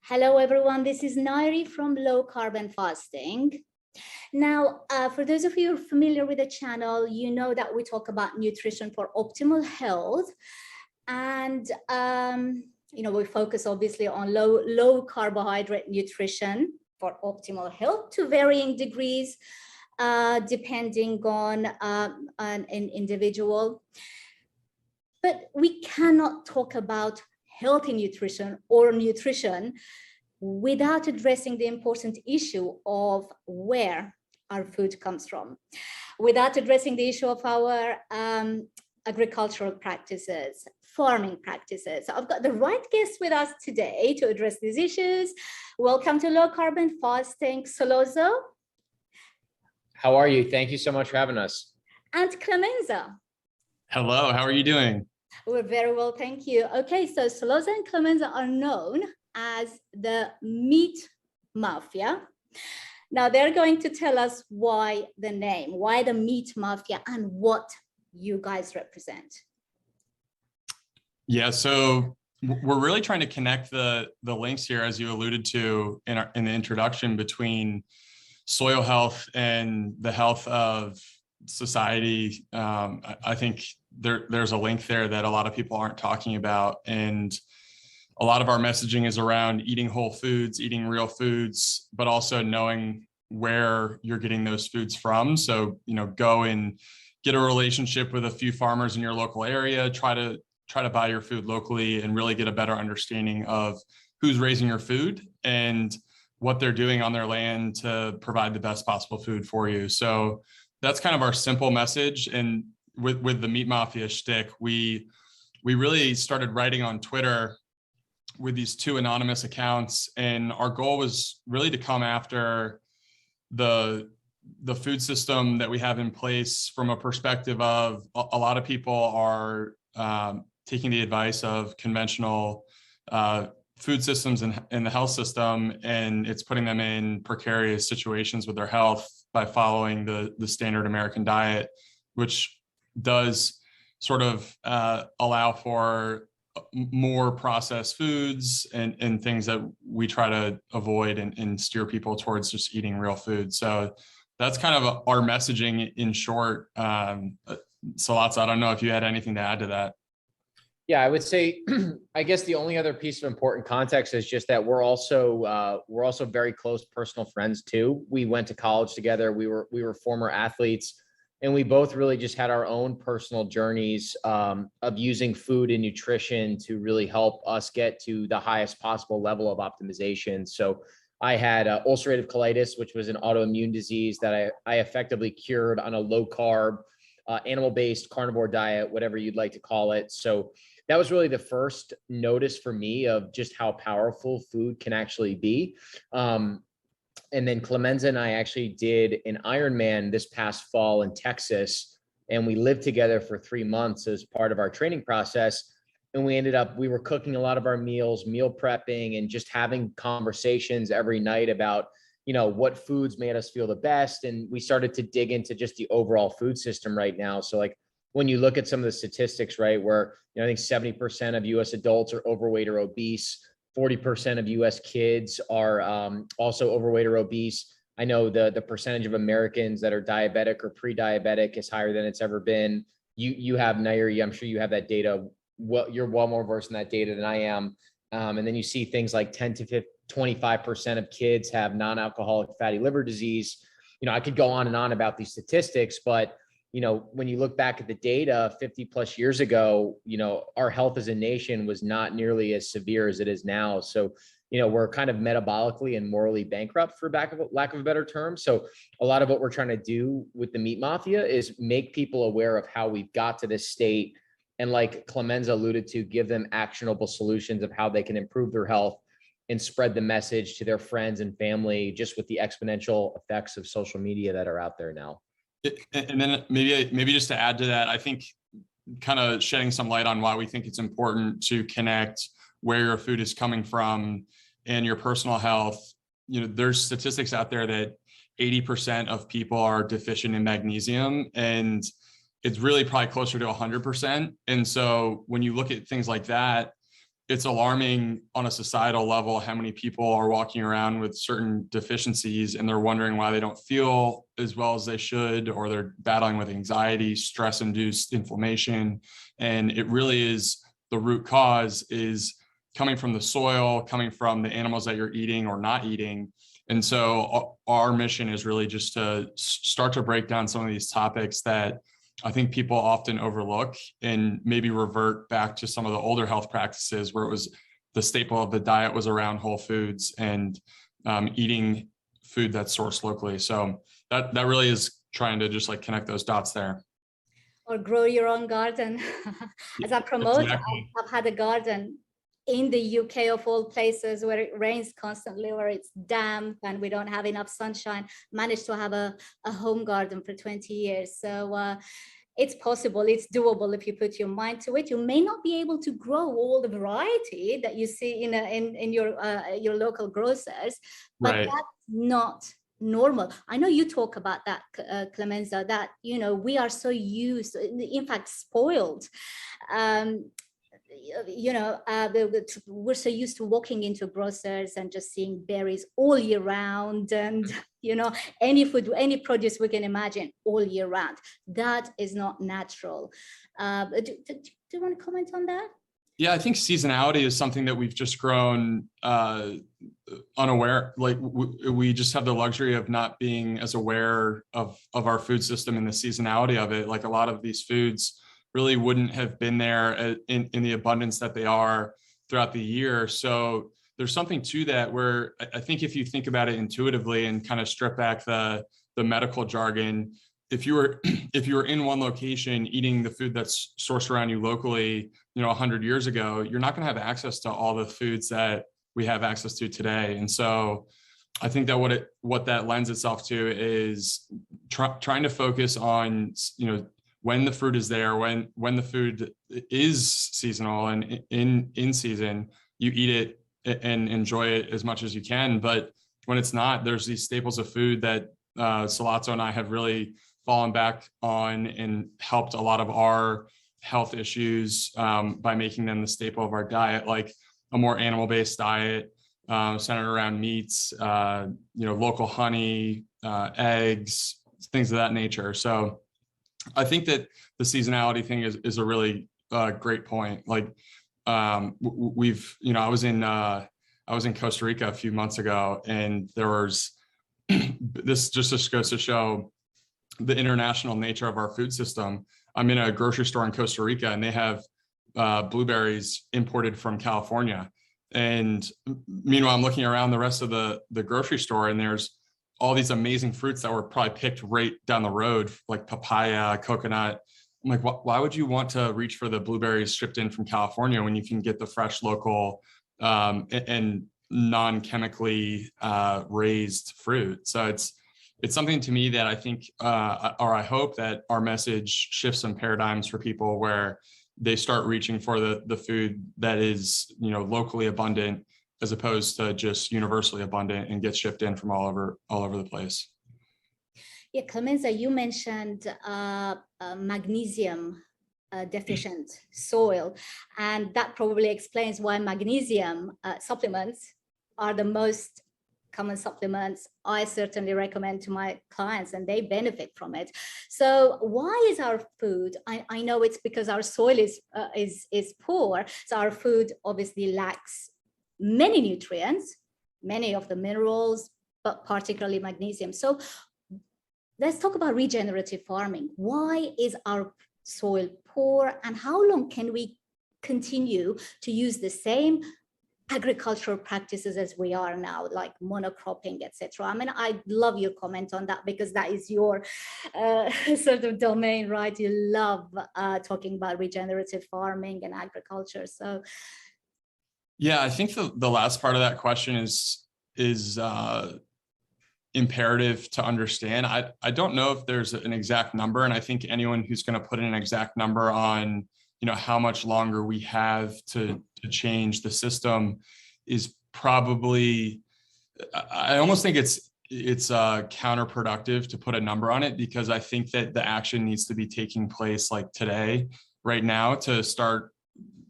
Hello, everyone. This is Nayiri from Low Carb and Fasting. Now, for those of you who are familiar with the channel, you know that we talk about nutrition for optimal health. And, we focus obviously on low carbohydrate nutrition for optimal health to varying degrees, depending on an individual. But we cannot talk about healthy nutrition or nutrition without addressing the important issue of where our food comes from, without addressing the issue of our agricultural practices, farming practices. So I've got the right guest with us today to address these issues. Welcome to Low Carb and Fasting, Sollozzo. How are you? Thank you so much for having us. And Clemenza. Hello, how are you doing? We're very well, thank you. Okay, so Sollozzo and Clemenza are known as the Meat Mafia. Now they're going to tell us why the name, why the Meat Mafia, and what you guys represent. Yeah, so we're really trying to connect the links here, as you alluded to in the introduction, between soil health and the health of society. I think there's a link there that a lot of people aren't talking about. And a lot of our messaging is around eating whole foods, eating real foods, but also knowing where you're getting those foods from. So, go and get a relationship with a few farmers in your local area, try to buy your food locally and really get a better understanding of who's raising your food and what they're doing on their land to provide the best possible food for you. So that's kind of our simple message. And with the Meat Mafia shtick, we really started writing on Twitter with these two anonymous accounts. And our goal was really to come after the food system that we have in place from a perspective of a lot of people are taking the advice of conventional food systems in the health system, and it's putting them in precarious situations with their health by following the standard American diet, which does sort of allow for more processed foods and things that we try to avoid and steer people towards just eating real food. So that's kind of our messaging in short. Sollozzo, I don't know if you had anything to add to that. Yeah, I would say, I guess the only other piece of important context is just that we're also very close personal friends too. We went to college together. We were former athletes, and we both really just had our own personal journeys of using food and nutrition to really help us get to the highest possible level of optimization. So I had ulcerative colitis, which was an autoimmune disease that I effectively cured on a low carb, animal-based carnivore diet, whatever you'd like to call it. So that was really the first notice for me of just how powerful food can actually be. And then Clemenza and I actually did an Ironman this past fall in Texas, and we lived together for 3 months as part of our training process. And we were cooking a lot of our meals, meal prepping, and just having conversations every night about, what foods made us feel the best. And we started to dig into just the overall food system right now. So like, when you look at some of the statistics, right, where, I think 70% of US adults are overweight or obese, 40% of US kids are also overweight or obese. I know the percentage of Americans that are diabetic or pre-diabetic is higher than it's ever been. You have, Nayiri, I'm sure you have that data. Well, you're well more versed in that data than I am. And then you see things like 10 to 25% of kids have non-alcoholic fatty liver disease. I could go on and on about these statistics, but when you look back at the data 50 plus years ago, our health as a nation was not nearly as severe as it is now. So, we're kind of metabolically and morally bankrupt, for lack of a better term. So a lot of what we're trying to do with the Meat Mafia is make people aware of how we've got to this state. And like Clemenza alluded to, give them actionable solutions of how they can improve their health and spread the message to their friends and family, just with the exponential effects of social media that are out there now. And then maybe just to add to that, I think kind of shedding some light on why we think it's important to connect where your food is coming from and your personal health. There's statistics out there that 80% of people are deficient in magnesium, and it's really probably closer to 100%. And so when you look at things like that, it's alarming on a societal level how many people are walking around with certain deficiencies and they're wondering why they don't feel as well as they should, or they're battling with anxiety, stress-induced inflammation. And it really is, the root cause is coming from the soil, coming from the animals that you're eating or not eating. And so our mission is really just to start to break down some of these topics that I think people often overlook, and maybe revert back to some of the older health practices where it was the staple of the diet was around whole foods and eating food that's sourced locally. So that really is trying to just like connect those dots there. Or grow your own garden. As I promote, Exactly. I've had a garden in the UK of all places, where it rains constantly, where it's damp and we don't have enough sunshine. Managed to have a home garden for 20 years. So it's possible, it's doable if you put your mind to it. You may not be able to grow all the variety that you see in your local grocers, but Right. that's not normal. I know you talk about that, Clemenza, that, you know, we are so used, in fact, spoiled. You know, we're so used to walking into grocers and just seeing berries all year round, and you know, any food, any produce we can imagine all year round. That is not natural. Do you want to comment on that? Yeah, I think seasonality is something that we've just grown unaware. Like we just have the luxury of not being as aware of our food system and the seasonality of it. Like a lot of these foods really wouldn't have been there in the abundance that they are throughout the year. So there's something to that, where I think if you think about it intuitively and kind of strip back the medical jargon, if you were in one location eating the food that's sourced around you locally, you know, 100 years ago, you're not going to have access to all the foods that we have access to today. And so I think that what that lends itself to is trying to focus on, you know, when the fruit is there, when the food is seasonal and in season, you eat it and enjoy it as much as you can. But when it's not, there's these staples of food that Sollozzo and I have really fallen back on and helped a lot of our health issues by making them the staple of our diet, like a more animal-based diet centered around meats, you know, local honey, eggs, things of that nature. So I think that the seasonality thing is a really great point. Like we've, you know, I was in Costa Rica a few months ago, and there was this just goes to show the international nature of our food system. I'm in a grocery store in Costa Rica, and they have blueberries imported from California. And meanwhile, I'm looking around the rest of the grocery store, and there's all these amazing fruits that were probably picked right down the road, like papaya, coconut. I'm like, why would you want to reach for the blueberries shipped in from California when you can get the fresh, local, and non-chemically raised fruit? So it's something to me that I think, or I hope that our message shifts some paradigms for people, where they start reaching for the food that is, you know, locally abundant, as opposed to just universally abundant and gets shipped in from all over the place. Yeah, Clemenza, you mentioned magnesium deficient soil, and that probably explains why magnesium supplements are the most common supplements I certainly recommend to my clients, and they benefit from it. So why is our food, I know it's because our soil is poor, so our food obviously lacks many nutrients, many of the minerals, but particularly magnesium. So let's talk about regenerative farming. Why is our soil poor, and how long can we continue to use the same agricultural practices as we are now, like monocropping, etc.? I mean, I love your comment on that, because that is your sort of domain, right? You love talking about regenerative farming and agriculture. So yeah, I think the last part of that question is imperative to understand. I don't know if there's an exact number, and I think anyone who's going to put an exact number on, you know, how much longer we have to change the system is probably, I almost think it's counterproductive to put a number on it, because I think that the action needs to be taking place like today, right now, to start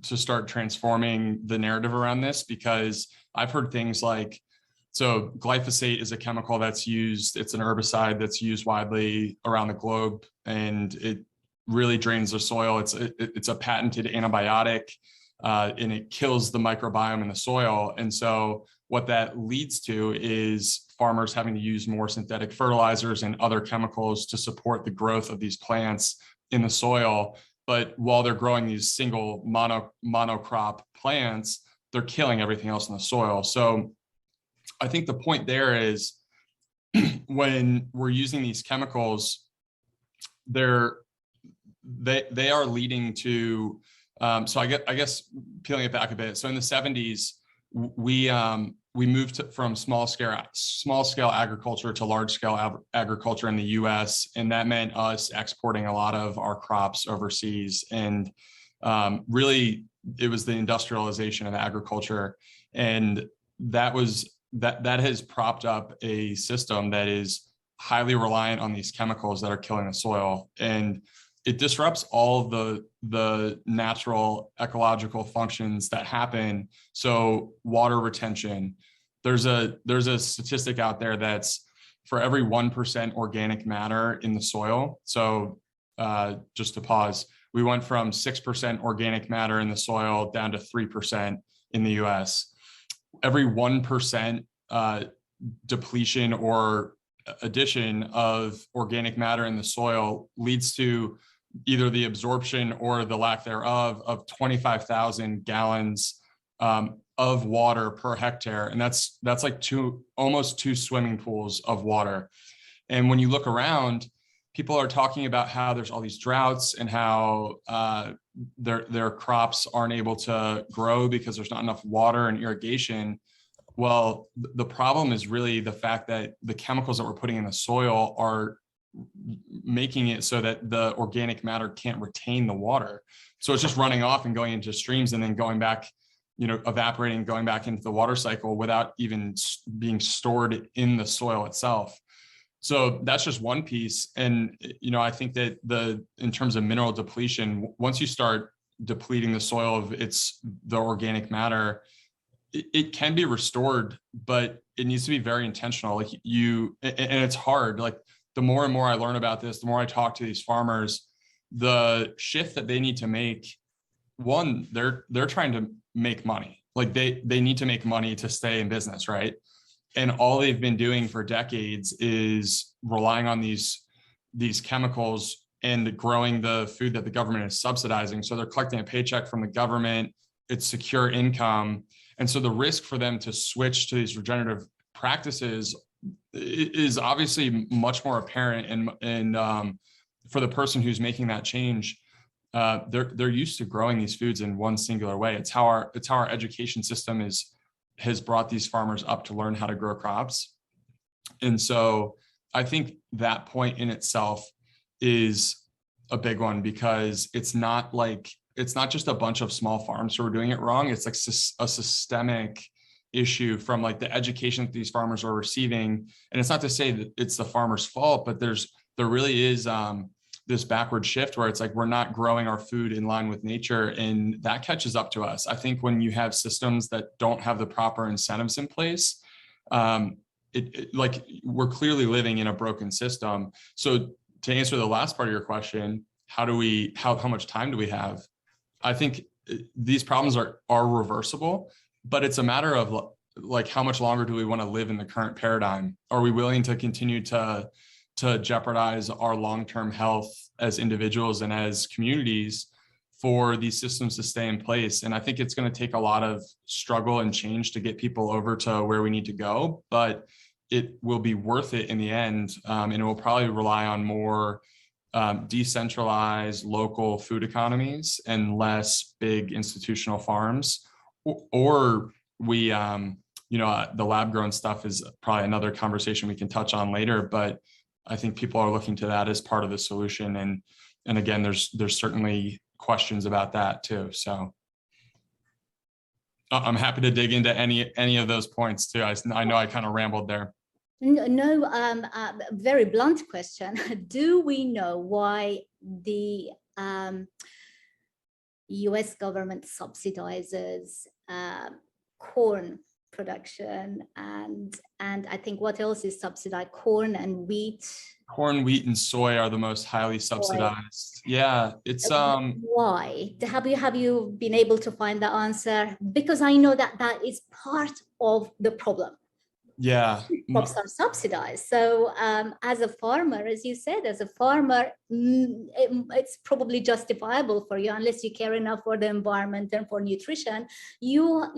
start transforming the narrative around this, because I've heard things like, so glyphosate is a chemical that's used, it's an herbicide that's used widely around the globe, and it really drains the soil. It's a patented antibiotic, and it kills the microbiome in the soil. And so what that leads to is farmers having to use more synthetic fertilizers and other chemicals to support the growth of these plants in the soil. But while they're growing these single monocrop plants, they're killing everything else in the soil. So I think the point there is when we're using these chemicals, they are leading to, so I guess peeling it back a bit. So in the 70s, we moved from small scale agriculture to large scale agriculture in the US. And that meant us exporting a lot of our crops overseas. And really, it was the industrialization of agriculture. And that has propped up a system that is highly reliant on these chemicals that are killing the soil. And it disrupts all the natural ecological functions that happen. So water retention, there's a statistic out there that's for every 1% organic matter in the soil. So just to pause, we went from 6% organic matter in the soil down to 3% in the US. Every 1% depletion or addition of organic matter in the soil leads to either the absorption or the lack thereof of 25,000 gallons of water per hectare. And that's like almost two swimming pools of water. And when you look around, people are talking about how there's all these droughts and how their crops aren't able to grow because there's not enough water and irrigation. Well, the problem is really the fact that the chemicals that we're putting in the soil are making it so that the organic matter can't retain the water. So it's just running off and going into streams and then going back, evaporating, going back into the water cycle without even being stored in the soil itself. So that's just one piece. And, I think that in terms of mineral depletion, once you start depleting the soil of the organic matter, it can be restored, but it needs to be very intentional. And it's hard. Like the more and more I learn about this, the more I talk to these farmers, the shift that they need to make, one, they're trying to make money. Like they need to make money to stay in business, right? And all they've been doing for decades is relying on these chemicals and growing the food that the government is subsidizing. So they're collecting a paycheck from the government, it's secure income. And so the risk for them to switch to these regenerative practices is obviously much more apparent. And for the person who's making that change, they're used to growing these foods in one singular way. It's how our education system has brought these farmers up to learn how to grow crops. And so I think that point in itself is a big one, because it's not just a bunch of small farms who are doing it wrong. It's like a systemic issue from like the education that these farmers are receiving. And it's not to say that it's the farmer's fault, but there really is this backward shift where it's like we're not growing our food in line with nature, and that catches up to us. I think when you have systems that don't have the proper incentives in place, like we're clearly living in a broken system. So to answer the last part of your question, how much time do we have? I think these problems are reversible, but it's a matter of like, how much longer do we want to live in the current paradigm? Are we willing to continue to jeopardize our long-term health as individuals and as communities for these systems to stay in place? And I think it's going to take a lot of struggle and change to get people over to where we need to go, but it will be worth it in the end. And it will probably rely on more decentralized local food economies and less big institutional farms, or we, the lab grown stuff is probably another conversation we can touch on later, but I think people are looking to that as part of the solution. And again, there's certainly questions about that too. So I'm happy to dig into any of those points too. I know I kind of rambled there. No, very blunt question. Do we know why the US government subsidizes corn production, and I think what else is subsidized? Corn and wheat. Corn, wheat, and soy are the most highly subsidized. Yeah, it's why? Have you been able to find the answer? Because I know that that is part of the problem. Yeah, Crops are subsidized. So as a farmer, as you said, as a farmer, it's probably justifiable for you, unless you care enough for the environment and for nutrition. You're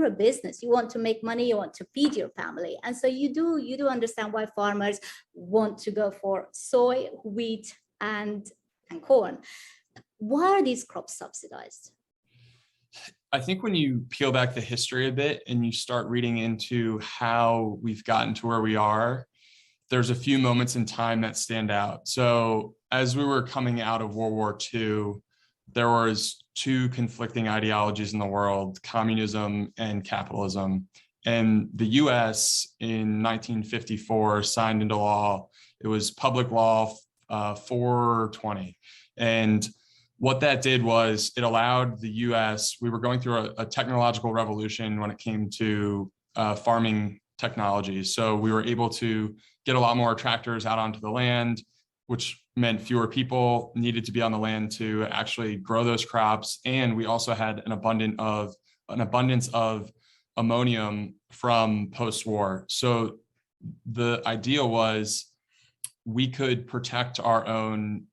a business. You want to make money. You want to feed your family, and so you do understand why farmers want to go for soy, wheat, and corn. Why are these crops subsidized? I think when you peel back the history a bit and you start reading into how we've gotten to where we are, there's a few moments in time that stand out. So as we were coming out of World War II, there was two conflicting ideologies in the world, communism and capitalism. And the US in 1954 signed into law, it was Public Law 420. And what that did was it allowed the US, we were going through a technological revolution when it came to farming technologies. So we were able to get a lot more tractors out onto the land, which meant fewer people needed to be on the land to actually grow those crops. And we also had an abundance of ammonium from post-war. So the idea was we could protect our own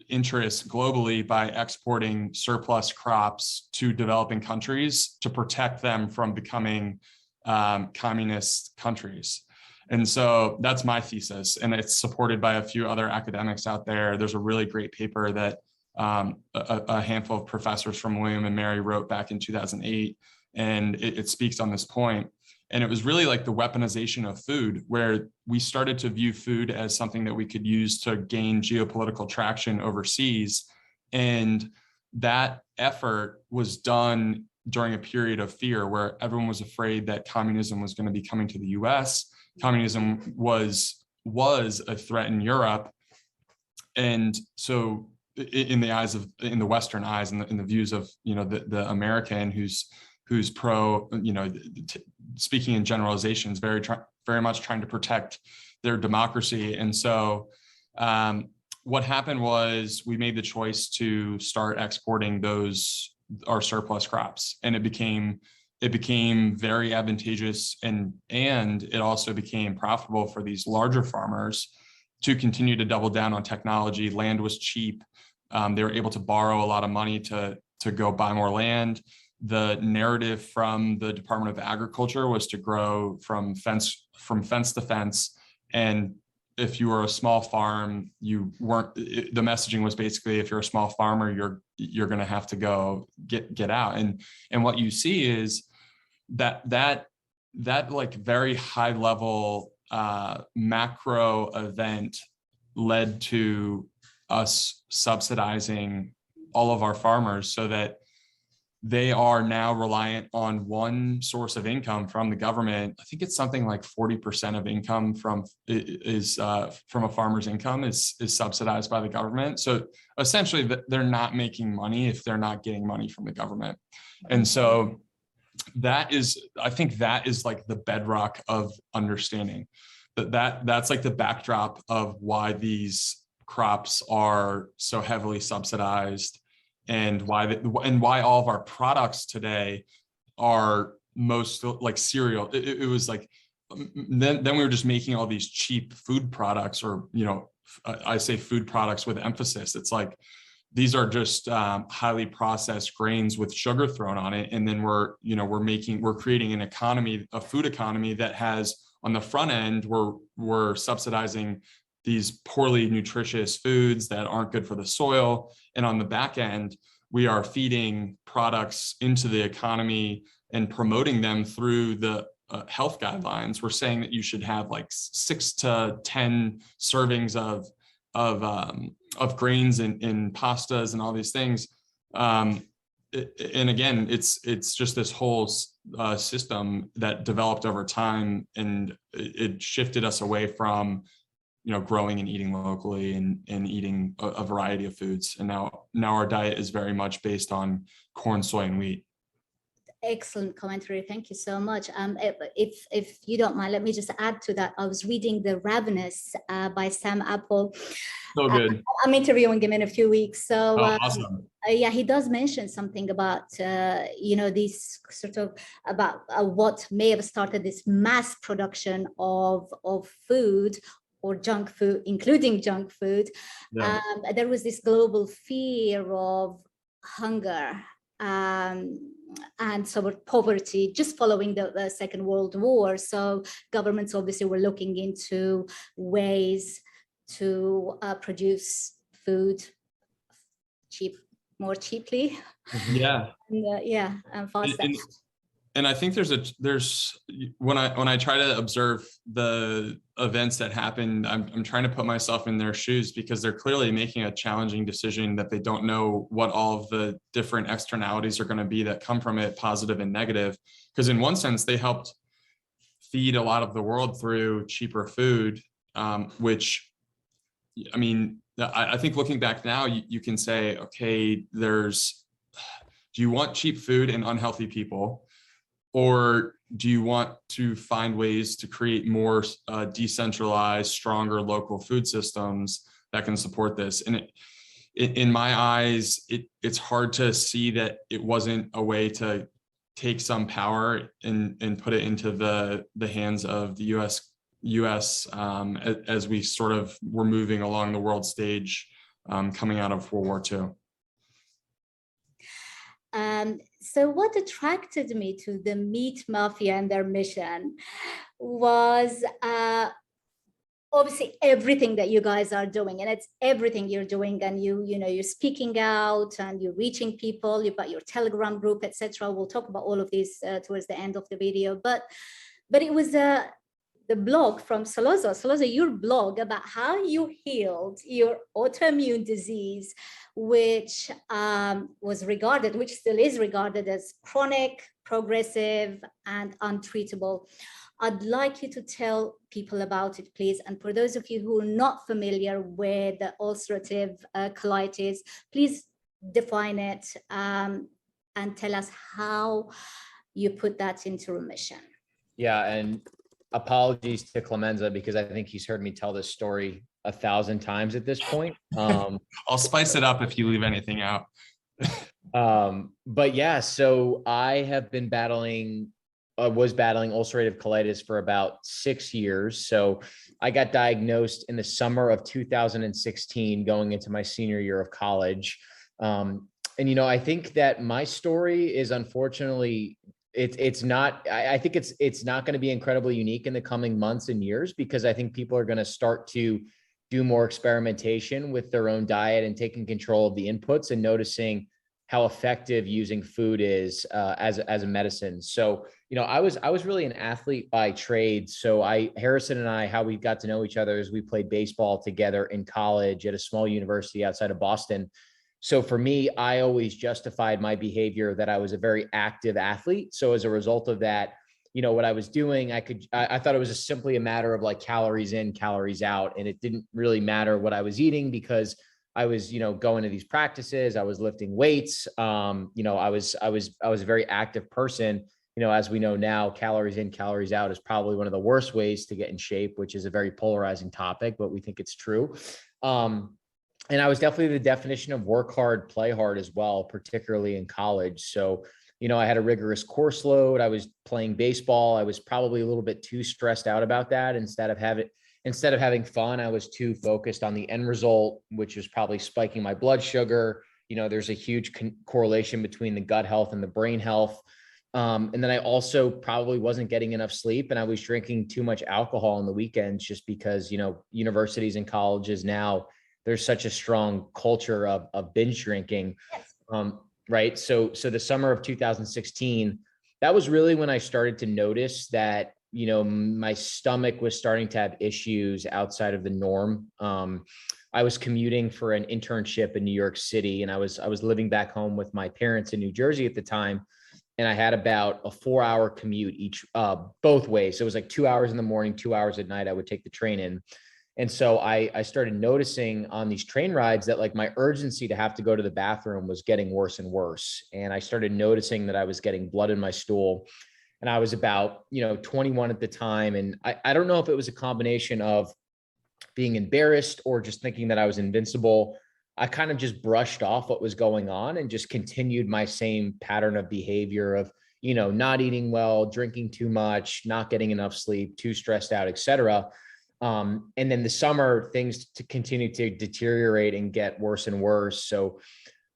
interests globally by exporting surplus crops to developing countries to protect them from becoming communist countries. And so that's my thesis, and it's supported by a few other academics out there. There's a really great paper that a handful of professors from William and Mary wrote back in 2008, and it speaks on this point. And it was really like the weaponization of food, where we started to view food as something that we could use to gain geopolitical traction overseas. And that effort was done during a period of fear where everyone was afraid that communism was going to be coming to the US. Communism was a threat in Europe. And so in the Western eyes, in the views of, the American who's pro, speaking in generalizations, very much trying to protect their democracy. And so what happened was we made the choice to start exporting our surplus crops, and it became very advantageous, and it also became profitable for these larger farmers to continue to double down on technology. Land was cheap. They were able to borrow a lot of money to go buy more land. The narrative from the Department of Agriculture was to grow from fence to fence. And if you were a small farm, the messaging was basically, if you're a small farmer, you're going to have to go get out. And what you see is that like very high level macro event led to us subsidizing all of our farmers so that they are now reliant on one source of income from the government. I think it's something like 40% of income from a farmer's income is subsidized by the government. So essentially they're not making money if they're not getting money from the government. And so I think that is like the bedrock of understanding that's like the backdrop of why these crops are so heavily subsidized, and why all of our products today are most like cereal. It was like, then we were just making all these cheap food products, or, I say food products with emphasis. It's like, these are just highly processed grains with sugar thrown on it. And then we're creating an economy, a food economy that has, on the front end, we're subsidizing these poorly nutritious foods that aren't good for the soil. And on the back end, we are feeding products into the economy and promoting them through the health guidelines. We're saying that you should have like 6 to 10 servings of grains in pastas and all these things. And again, it's just this whole system that developed over time, and it shifted us away from growing and eating locally and eating a variety of foods. And now our diet is very much based on corn, soy, and wheat. Excellent commentary. Thank you so much. If you don't mind, let me just add to that. I was reading The Ravenous by Sam Apple. So good. I'm interviewing him in a few weeks. So awesome. yeah, he does mention something about, these sort of about what may have started this mass production of food or junk food, including junk food. Yeah. There was this global fear of hunger and sort of poverty just following the Second World War. So governments obviously were looking into ways to produce food more cheaply. Yeah. And faster. And I think there's when I try to observe the events that happen, I'm trying to put myself in their shoes, because they're clearly making a challenging decision that they don't know what all of the different externalities are going to be that come from it, positive and negative. Because in one sense, they helped feed a lot of the world through cheaper food, which, I mean, I think looking back now, you can say, okay, do you want cheap food and unhealthy people? Or do you want to find ways to create more decentralized, stronger local food systems that can support this? And in my eyes, it's hard to see that it wasn't a way to take some power and put it into the hands of the U.S. As we sort of were moving along the world stage coming out of World War II. So what attracted me to the Meat Mafia and their mission was obviously everything that you guys are doing, and it's everything you're doing, and you're speaking out and you're reaching people. You've got your Telegram group, etc. We'll talk about all of these towards the end of the video, but it was the blog from Sollozzo, your blog about how you healed your autoimmune disease, which which still is regarded as chronic, progressive, and untreatable. I'd like you to tell people about it, please. And for those of you who are not familiar with the ulcerative colitis, please define it and tell us how you put that into remission. Yeah, and apologies to Clemenza, because I think he's heard me tell this story 1,000 times at this point. I'll spice it up if you leave anything out. But yeah, so I have been was battling ulcerative colitis for about 6 years. So I got diagnosed in the summer of 2016, going into my senior year of college. And, I think that my story is unfortunately, it's not, I think it's not going to be incredibly unique in the coming months and years, because I think people are going to start to do more experimentation with their own diet and taking control of the inputs and noticing how effective using food is as a medicine. So, I was really an athlete by trade. So Harrison and I, how we got to know each other is we played baseball together in college at a small university outside of Boston. So for me, I always justified my behavior that I was a very active athlete. So as a result of that, what I was doing, I thought it was just simply a matter of like calories in, calories out. And it didn't really matter what I was eating, because I was, going to these practices, I was lifting weights. I was a very active person. As we know now, calories in, calories out is probably one of the worst ways to get in shape, which is a very polarizing topic, but we think it's true. And I was definitely the definition of work hard, play hard as well, particularly in college. So, I had a rigorous course load. I was playing baseball. I was probably a little bit too stressed out about that. Instead of having fun, I was too focused on the end result, which was probably spiking my blood sugar. There's a huge correlation between the gut health and the brain health. And then I also probably wasn't getting enough sleep, and I was drinking too much alcohol on the weekends, just because, universities and colleges now, there's such a strong culture of binge drinking. Right. So the summer of 2016, that was really when I started to notice that, my stomach was starting to have issues outside of the norm. I was commuting for an internship in New York City, and I was living back home with my parents in New Jersey at the time. And I had about a 4-hour commute both ways. So it was like 2 hours in the morning, 2 hours at night, I would take the train in. And so I started noticing on these train rides that like my urgency to have to go to the bathroom was getting worse and worse. And I started noticing that I was getting blood in my stool. And I was about, 21 at the time. And I don't know if it was a combination of being embarrassed or just thinking that I was invincible. I kind of just brushed off what was going on and just continued my same pattern of behavior of, not eating well, drinking too much, not getting enough sleep, too stressed out, et cetera. And then the summer, things to continue to deteriorate and get worse and worse. So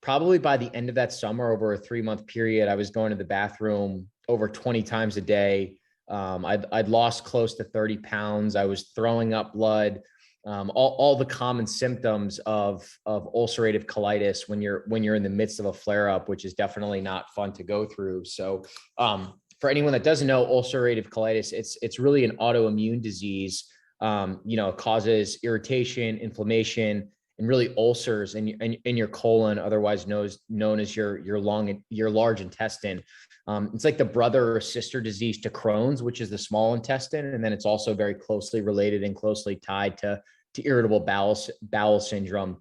probably by the end of that summer, over a 3-month period, I was going to the bathroom over 20 times a day. I'd lost close to 30 pounds. I was throwing up blood, all the common symptoms of ulcerative colitis when you're in the midst of a flare up, which is definitely not fun to go through. So for anyone that doesn't know, ulcerative colitis, it's really an autoimmune disease. It causes irritation, inflammation, and really ulcers in your colon, otherwise known as your large intestine. It's like the brother or sister disease to Crohn's, which is the small intestine. And then it's also very closely related and closely tied to irritable bowel syndrome.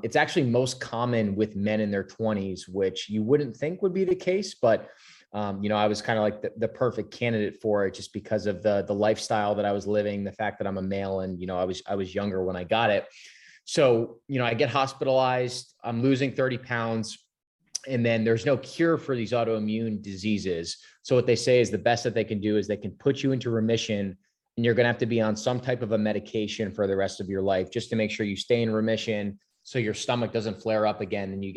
It's actually most common with men in their 20s, which you wouldn't think would be the case, but I was kind of like the perfect candidate for it just because of the lifestyle that I was living, the fact that I'm a male and, I was younger when I got it. So, I get hospitalized, I'm losing 30 pounds, and then there's no cure for these autoimmune diseases. So what they say is the best that they can do is they can put you into remission, and you're going to have to be on some type of a medication for the rest of your life, just to make sure you stay in remission so your stomach doesn't flare up again and you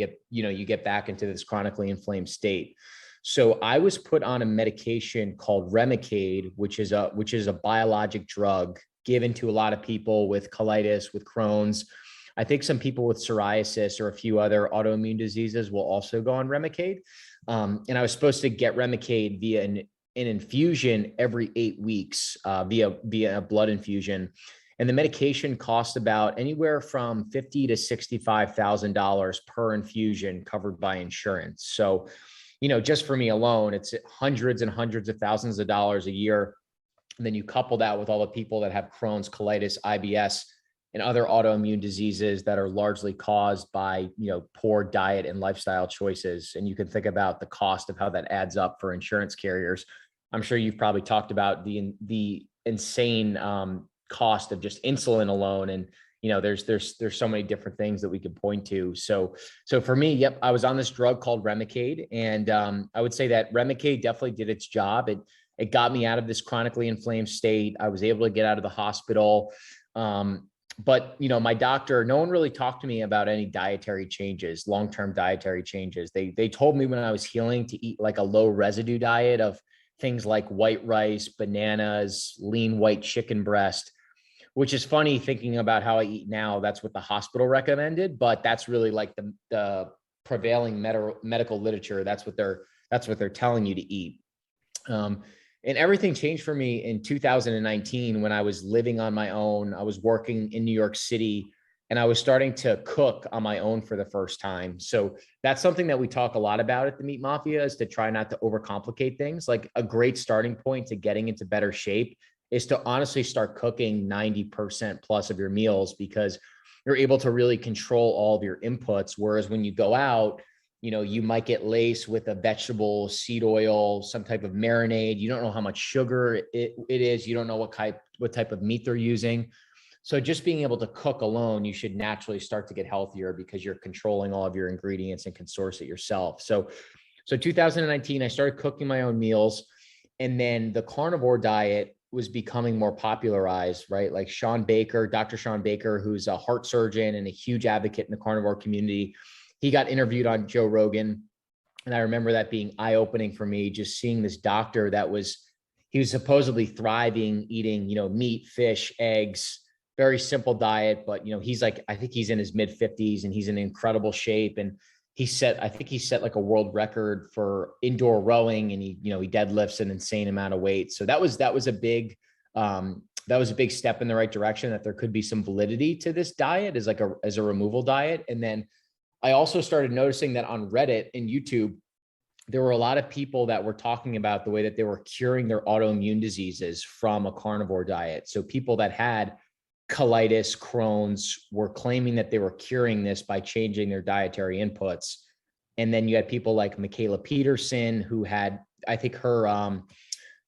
get back into this chronically inflamed state. So I was put on a medication called Remicade, which is a biologic drug given to a lot of people with colitis, with Crohn's. I think some people with psoriasis or a few other autoimmune diseases will also go on Remicade. And I was supposed to get Remicade via an infusion every 8 weeks, via a blood infusion. And the medication cost about anywhere from $50,000 to $65,000 per infusion covered by insurance. So, just for me alone, it's hundreds and hundreds of thousands of dollars a year. And then you couple that with all the people that have Crohn's, colitis, IBS, and other autoimmune diseases that are largely caused by, poor diet and lifestyle choices. And you can think about the cost of how that adds up for insurance carriers. I'm sure you've probably talked about the insane cost of just insulin alone. And, there's so many different things that we could point to. So for me, yep, I was on this drug called Remicade. And I would say that Remicade definitely did its job. It got me out of this chronically inflamed state. I was able to get out of the hospital. But, my doctor, no one really talked to me about any dietary changes, long-term dietary changes. They told me when I was healing to eat like a low residue diet of things like white rice, bananas, lean white chicken breast, which is funny thinking about how I eat now. That's what the hospital recommended, but that's really like the prevailing medical literature. That's what they're telling you to eat. And everything changed for me in 2019 when I was living on my own. I was working in New York City and I was starting to cook on my own for the first time. So that's something that we talk a lot about at the Meat Mafia, is to try not to overcomplicate things. Like a great starting point to getting into better shape is to honestly start cooking 90% plus of your meals, because you're able to really control all of your inputs. Whereas when you go out, you might get laced with a vegetable, seed oil, some type of marinade. You don't know how much sugar it is. You don't know what type of meat they're using. So just being able to cook alone, you should naturally start to get healthier because you're controlling all of your ingredients and can source it yourself. So 2019, I started cooking my own meals. And then the carnivore diet was becoming more popularized, right? Like Dr. Sean Baker, who's a heart surgeon and a huge advocate in the carnivore community. He got interviewed on Joe Rogan. And I remember that being eye-opening for me, just seeing this doctor he was supposedly thriving, eating, meat, fish, eggs, very simple diet. But, I think he's in his mid 50s and he's in incredible shape. And he set like a world record for indoor rowing, and he deadlifts an insane amount of weight. So that was a big step in the right direction, that there could be some validity to this diet as a removal diet. And then I also started noticing that on Reddit and YouTube, there were a lot of people that were talking about the way that they were curing their autoimmune diseases from a carnivore diet. So people that had colitis, Crohn's, were claiming that they were curing this by changing their dietary inputs. And then you had people like Michaela Peterson, who had, I think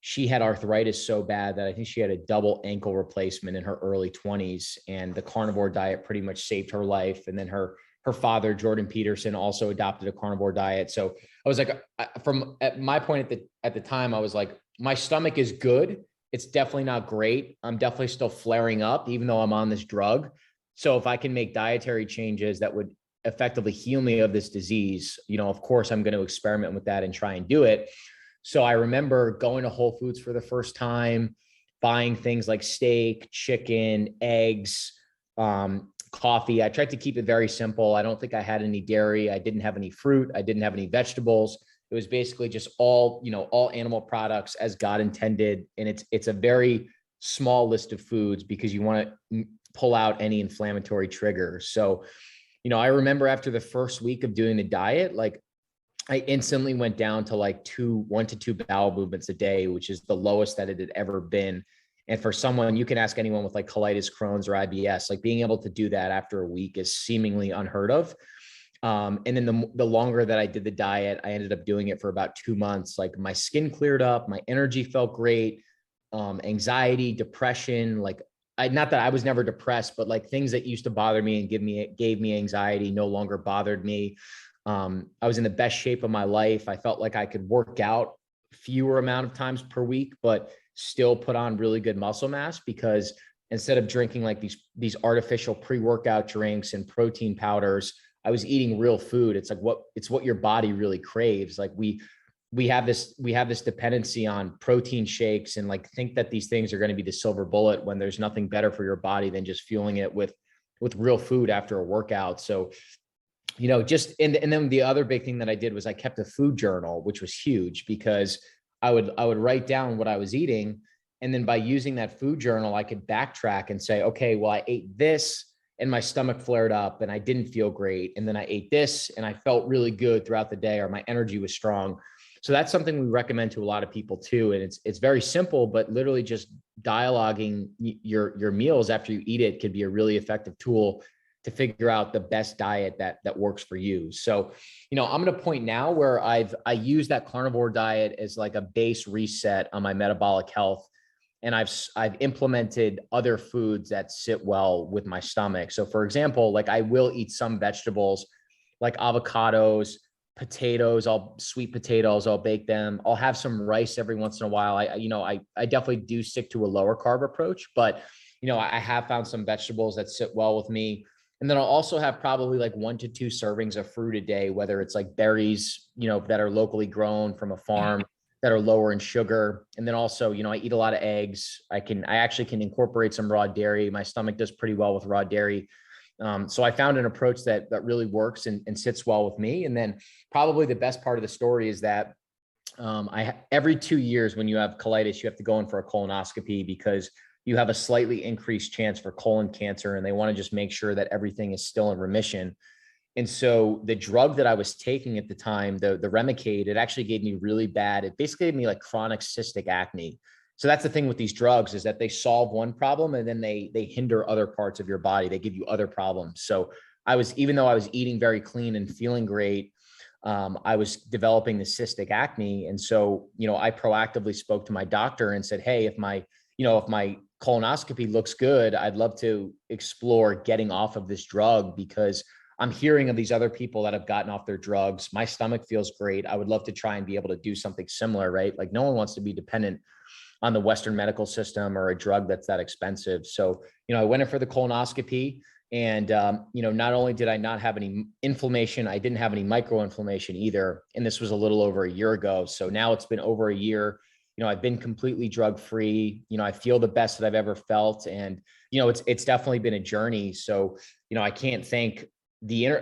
she had arthritis so bad that I think she had a double ankle replacement in her early 20s, and the carnivore diet pretty much saved her life. And then her father, Jordan Peterson, also adopted a carnivore diet. So I was like, at my point at the time, I was like, my stomach is good. It's definitely not great. I'm definitely still flaring up, even though I'm on this drug. So if I can make dietary changes that would effectively heal me of this disease, of course, I'm going to experiment with that and try and do it. So I remember going to Whole Foods for the first time, buying things like steak, chicken, eggs, coffee. I tried to keep it very simple. I don't think I had any dairy. I didn't have any fruit. I didn't have any vegetables. It was basically just all animal products as God intended. And it's a very small list of foods because you want to pull out any inflammatory triggers. So, I remember after the first week of doing the diet, like I instantly went down to like 1 to 2 bowel movements a day, which is the lowest that it had ever been. And for someone, you can ask anyone with like colitis, Crohn's, or IBS, like being able to do that after a week is seemingly unheard of. And then the longer that I did the diet, I ended up doing it for about 2 months. Like my skin cleared up, my energy felt great, anxiety, depression, like not that I was never depressed, but like things that used to bother me and gave me anxiety no longer bothered me. I was in the best shape of my life. I felt like I could work out fewer amount of times per week, but still put on really good muscle mass, because instead of drinking like these artificial pre-workout drinks and protein powders, I was eating real food. It's like what your body really craves. Like we have this dependency on protein shakes and like think that these things are going to be the silver bullet when there's nothing better for your body than just fueling it with real food after a workout. So, and then the other big thing that I did was I kept a food journal, which was huge, because I would write down what I was eating. And then by using that food journal, I could backtrack and say, okay, well, I ate this and my stomach flared up and I didn't feel great. And then I ate this and I felt really good throughout the day, or my energy was strong. So that's something we recommend to a lot of people too. And it's very simple, but literally just dialoguing your meals after you eat it could be a really effective tool to figure out the best diet that works for you. So, I'm at a point now where I use that carnivore diet as like a base reset on my metabolic health. And I've implemented other foods that sit well with my stomach. So for example, like I will eat some vegetables like avocados, potatoes, sweet potatoes, I'll bake them. I'll have some rice every once in a while. I definitely do stick to a lower carb approach, but I have found some vegetables that sit well with me. And then I'll also have probably like 1 to 2 servings of fruit a day, whether it's like berries, that are locally grown from a farm that are lower in sugar. And then also, I eat a lot of eggs. I actually can incorporate some raw dairy. My stomach does pretty well with raw dairy. So I found an approach that really works and sits well with me. And then probably the best part of the story is that every 2 years when you have colitis, you have to go in for a colonoscopy, because you have a slightly increased chance for colon cancer, and they want to just make sure that everything is still in remission. And so the drug that I was taking at the time, the Remicade, it actually gave me really bad. It basically gave me like chronic cystic acne. So that's the thing with these drugs, is that they solve one problem and then they hinder other parts of your body. They give you other problems. So even though I was eating very clean and feeling great, I was developing the cystic acne. And so, I proactively spoke to my doctor and said, hey, if my colonoscopy looks good, I'd love to explore getting off of this drug, because I'm hearing of these other people that have gotten off their drugs. My stomach feels great. I would love to try and be able to do something similar, right? Like no one wants to be dependent on the Western medical system or a drug that's that expensive. So, I went in for the colonoscopy, and, not only did I not have any inflammation, I didn't have any microinflammation either. And this was a little over a year ago. So now it's been over a year. I've been completely drug-free. I feel the best that I've ever felt. And, it's definitely been a journey. So, I can't thank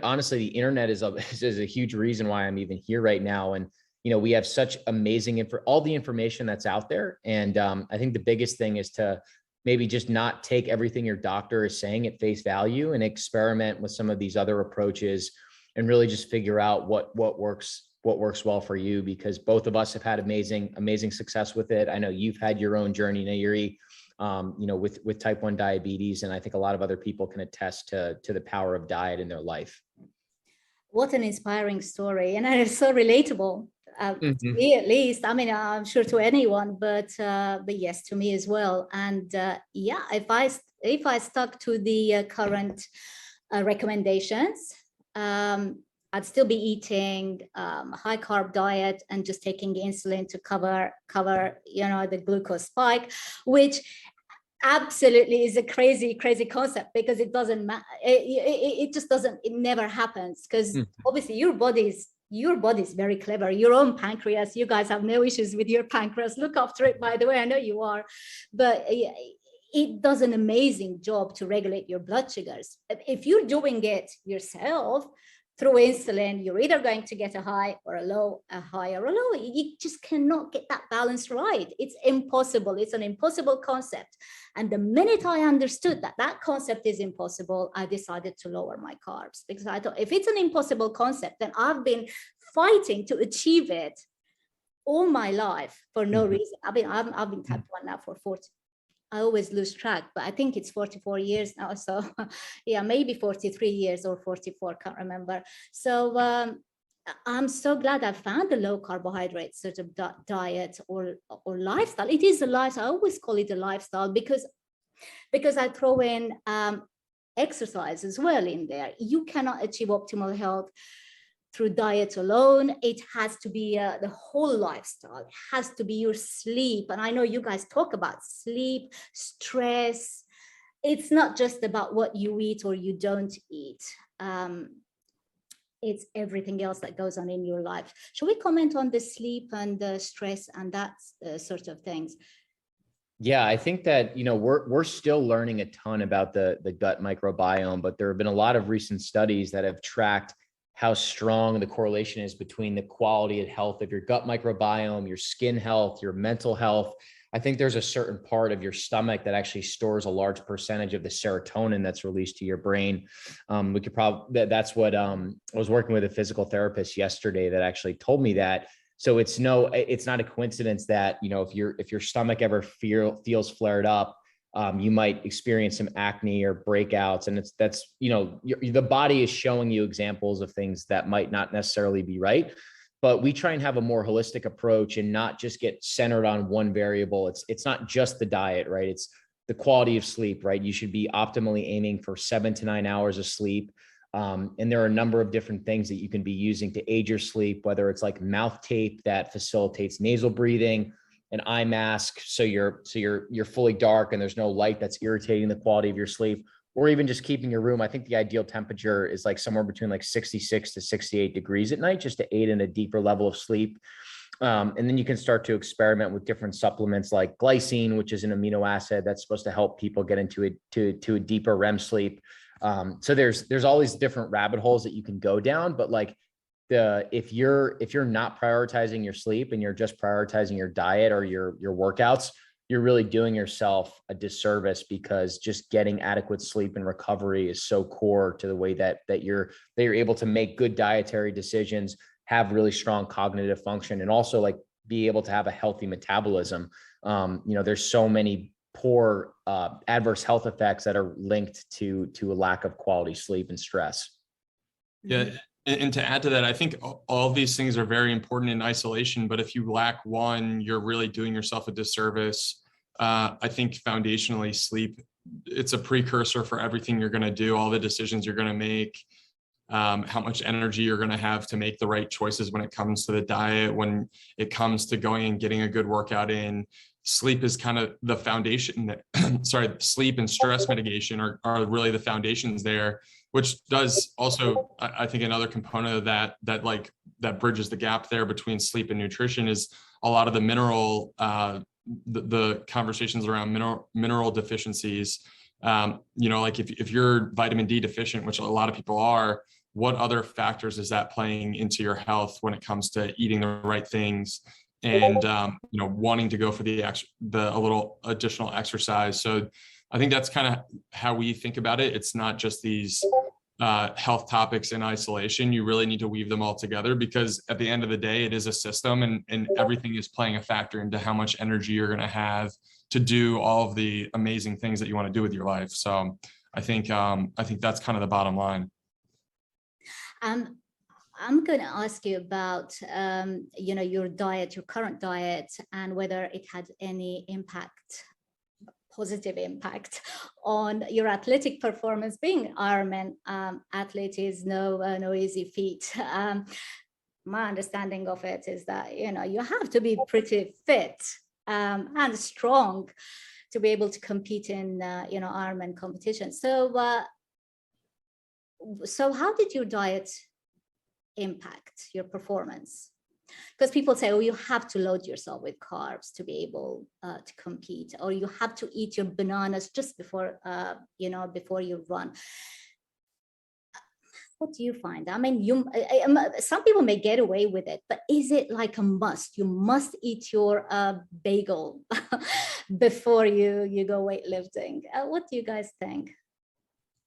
honestly, the internet is a huge reason why I'm even here right now. And, we have such amazing all the information that's out there. And I think the biggest thing is to maybe just not take everything your doctor is saying at face value and experiment with some of these other approaches and really just figure out what works well for you, because both of us have had amazing success with it. I know you've had your own journey, Nayiri. with type 1 diabetes. And I think a lot of other people can attest to the power of diet in their life. What an inspiring story. And it's so relatable. To me at least. I mean, I'm sure to anyone, but yes, to me as well. And yeah, if I stuck to the current recommendations, I'd still be eating high carb diet and just taking insulin to cover the glucose spike, which absolutely is a crazy concept, because it doesn't matter. It just doesn't. It never happens, because obviously your body's very clever. Your own pancreas, you guys have no issues with your pancreas. Look after it, by the way. I know you are, but it does an amazing job to regulate your blood sugars. If you're doing it yourself through insulin, you're either going to get a high or a low, a high or a low. You just cannot get that balance right. It's impossible. It's an impossible concept. And the minute I understood that concept is impossible, I decided to lower my carbs, because I thought, if it's an impossible concept, then I've been fighting to achieve it all my life for no reason. I've been type 1 now for 40. I always lose track, but I think it's 44 years now. So yeah, maybe 43 years or 44, can't remember. So I'm so glad I found the low carbohydrate sort of diet or lifestyle. It is a lifestyle. I always call it a lifestyle because I throw in exercise as well in there. You cannot achieve optimal health through diet alone. It has to be the whole lifestyle. It has to be your sleep. And I know you guys talk about sleep, stress. It's not just about what you eat or you don't eat. It's everything else that goes on in your life. Shall we comment on the sleep and the stress and that sort of things? Yeah, I think that, we're still learning a ton about the gut microbiome, but there have been a lot of recent studies that have tracked how strong the correlation is between the quality and health of your gut microbiome, your skin health, your mental health. I think there's a certain part of your stomach that actually stores a large percentage of the serotonin that's released to your brain. That's what I was working with a physical therapist yesterday that actually told me that. So it's not a coincidence that, if your stomach ever feels flared up, you might experience some acne or breakouts, and the body is showing you examples of things that might not necessarily be right. But we try and have a more holistic approach and not just get centered on one variable. It's not just the diet, right? It's the quality of sleep, right? You should be optimally aiming for 7 to 9 hours of sleep. And there are a number of different things that you can be using to aid your sleep, whether it's like mouth tape that facilitates nasal breathing, an eye mask so you're fully dark and there's no light that's irritating the quality of your sleep, or even just keeping your room. I think the ideal temperature is like somewhere between like 66 to 68 degrees at night, just to aid in a deeper level of sleep. And then you can start to experiment with different supplements like glycine, which is an amino acid that's supposed to help people get into a deeper REM sleep. So there's all these different rabbit holes that you can go down, but like if you're not prioritizing your sleep and you're just prioritizing your diet or your workouts, you're really doing yourself a disservice, because just getting adequate sleep and recovery is so core to the way that you're able to make good dietary decisions, have really strong cognitive function, and also like be able to have a healthy metabolism. There's so many poor adverse health effects that are linked to a lack of quality sleep and stress. Yeah. And to add to that, I think all of these things are very important in isolation, but if you lack one, you're really doing yourself a disservice. I think foundationally, sleep, it's a precursor for everything you're going to do, all the decisions you're going to make, how much energy you're going to have to make the right choices when it comes to the diet, when it comes to going and getting a good workout in. Sleep is kind of the foundation sleep and stress mitigation are really the foundations there, which does also, I think another component of that bridges the gap there between sleep and nutrition is a lot of the mineral, the conversations around mineral deficiencies. Like if you're vitamin D deficient, which a lot of people are, what other factors is that playing into your health when it comes to eating the right things and wanting to go for a little additional exercise? So I think that's kind of how we think about it. It's not just these health topics in isolation. You really need to weave them all together, because at the end of the day, it is a system, and everything is playing a factor into how much energy you're going to have, do all of the amazing things that you want to do with your life. So I think that's kind of the bottom line. I'm going to ask you about, your diet, your current diet, and whether it had any impact, positive impact on your athletic performance. Being Ironman athlete is no easy feat. My understanding of it is that, you have to be pretty fit and strong to be able to compete in, Ironman competition. So how did your diet impact your performance? Because people say, oh, you have to load yourself with carbs to be able to compete, or you have to eat your bananas just before you run. What do you find? I mean, some people may get away with it, but is it like a must? You must eat your bagel before you go weightlifting. What do you guys think?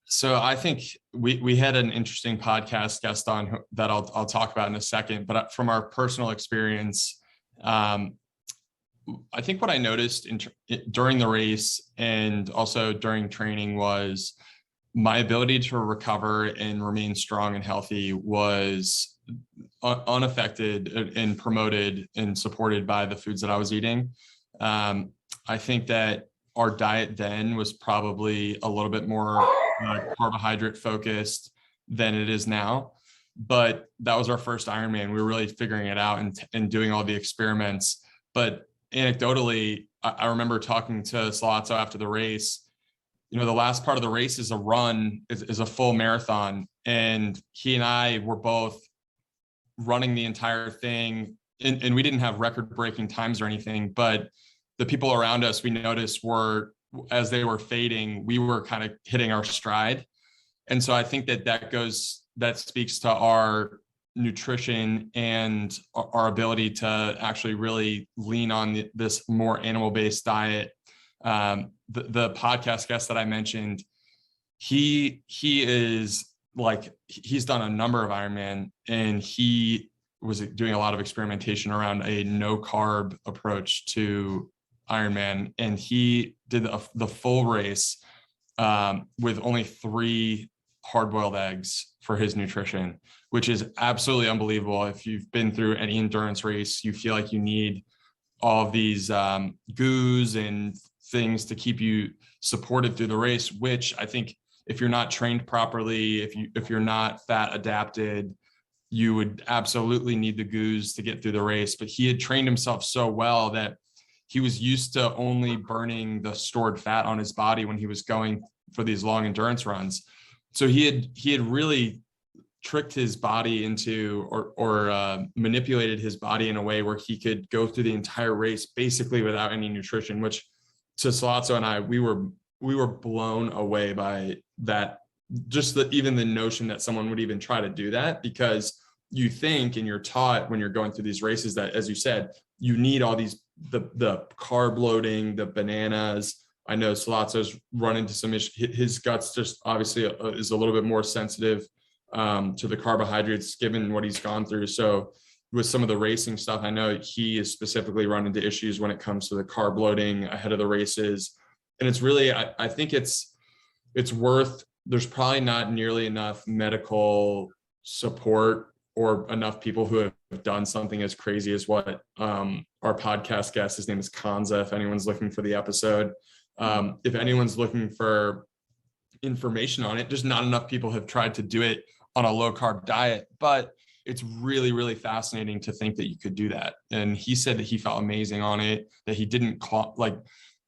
So I think we had an interesting podcast guest on that I'll talk about in a second, but from our personal experience, I think what I noticed during the race and also during training was my ability to recover and remain strong and healthy was unaffected and promoted and supported by the foods that I was eating. I think that our diet then was probably a little bit more carbohydrate focused than it is now, but that was our first Ironman. We were really figuring it out and doing all the experiments. But anecdotally, I remember talking to Sollozzo after the race. The last part of the race is a run, is a full marathon. And he and I were both running the entire thing. And we didn't have record-breaking times or anything, but the people around us, we noticed as they were fading, we were kind of hitting our stride. And so I think that speaks to our nutrition and our ability to actually really lean on this more animal-based diet. The podcast guest that I mentioned, he is he's done a number of Ironman, and he was doing a lot of experimentation around a no carb approach to Ironman. And he did the full race with only 3 hard-boiled eggs for his nutrition, which is absolutely unbelievable. If you've been through any endurance race, you feel like you need all of these goos and things to keep you supported through the race, which I think if you're not trained properly, if you're not fat adapted, you would absolutely need the goos to get through the race. But he had trained himself so well that he was used to only burning the stored fat on his body when he was going for these long endurance runs. So he had really tricked his body into or manipulated his body in a way where he could go through the entire race basically without any nutrition, which to Sollozzo and I, we were blown away by that. Just even the notion that someone would even try to do that, because you think and you're taught when you're going through these races that, as you said, you need all these, the carb loading, the bananas. I know Sollozzo's run into some issues. His guts just obviously is a little bit more sensitive to the carbohydrates given what he's gone through. So with some of the racing stuff, I know he is specifically run into issues when it comes to the carb loading ahead of the races. And it's really, I think it's worth, there's probably not nearly enough medical support or enough people who have done something as crazy as what our podcast guest, his name is Kanza, if anyone's looking for the episode. If anyone's looking for information on it, just not enough people have tried to do it on a low carb diet, but it's really, really fascinating to think that you could do that. And he said that he felt amazing on it, that he didn't